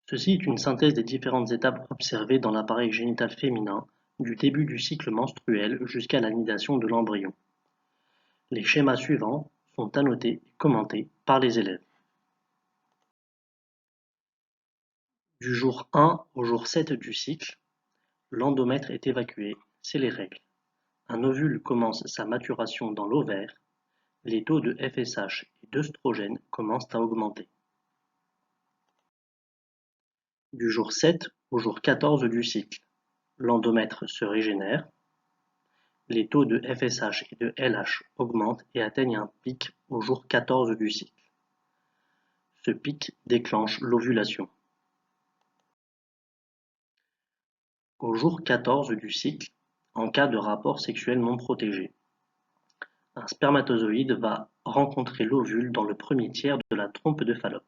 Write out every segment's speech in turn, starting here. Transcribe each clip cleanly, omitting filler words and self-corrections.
Ceci est une synthèse des différentes étapes observées dans l'appareil génital féminin, du début du cycle menstruel jusqu'à la nidation de l'embryon. Les schémas suivants sont annotés et commentés par les élèves. Du jour 1 au jour 7 du cycle, l'endomètre est évacué, c'est les règles. Un ovule commence sa maturation dans l'ovaire, les taux de FSH et d'œstrogène commencent à augmenter. Du jour 7 au jour 14 du cycle, l'endomètre se régénère, les taux de FSH et de LH augmentent et atteignent un pic au jour 14 du cycle. Ce pic déclenche l'ovulation. Au jour 14 du cycle, en cas de rapport sexuel non protégé, un spermatozoïde va rencontrer l'ovule dans le premier tiers de la trompe de Fallope.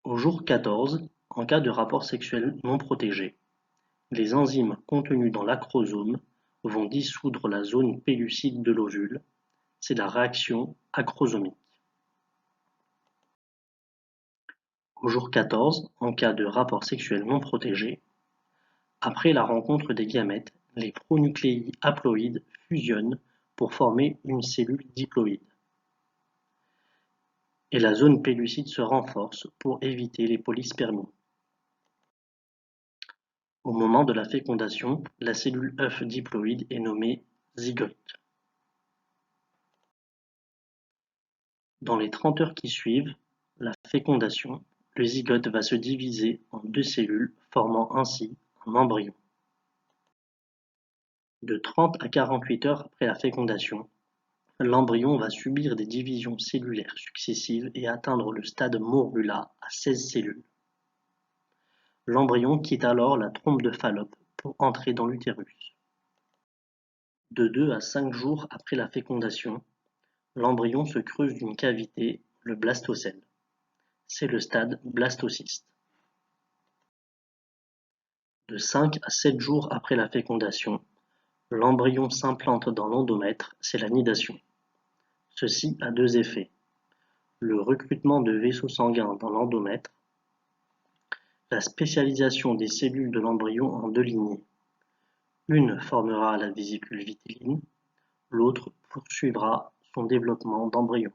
Au jour 14, en cas de rapport sexuel non protégé, les enzymes contenues dans l'acrosome vont dissoudre la zone pellucide de l'ovule, c'est la réaction acrosomique. Au jour 14, en cas de rapport sexuel non protégé, après la rencontre des gamètes, les pronucléi haploïdes fusionnent pour former une cellule diploïde. Et la zone pellucide se renforce pour éviter les polyspermies. Au moment de la fécondation, la cellule œuf diploïde est nommée zygote. Dans les 30 heures qui suivent la fécondation, le zygote va se diviser en 2 cellules, formant ainsi un embryon. De 30 à 48 heures après la fécondation, l'embryon va subir des divisions cellulaires successives et atteindre le stade morula à 16 cellules. L'embryon quitte alors la trompe de Fallope pour entrer dans l'utérus. De 2 à 5 jours après la fécondation, l'embryon se creuse d'une cavité, le blastocèle. C'est le stade blastocyste. De 5 à 7 jours après la fécondation, l'embryon s'implante dans l'endomètre, c'est la nidation. Ceci a 2 effets. Le recrutement de vaisseaux sanguins dans l'endomètre, la spécialisation des cellules de l'embryon en 2 lignées. Une formera la vésicule vitelline, l'autre poursuivra son développement d'embryon.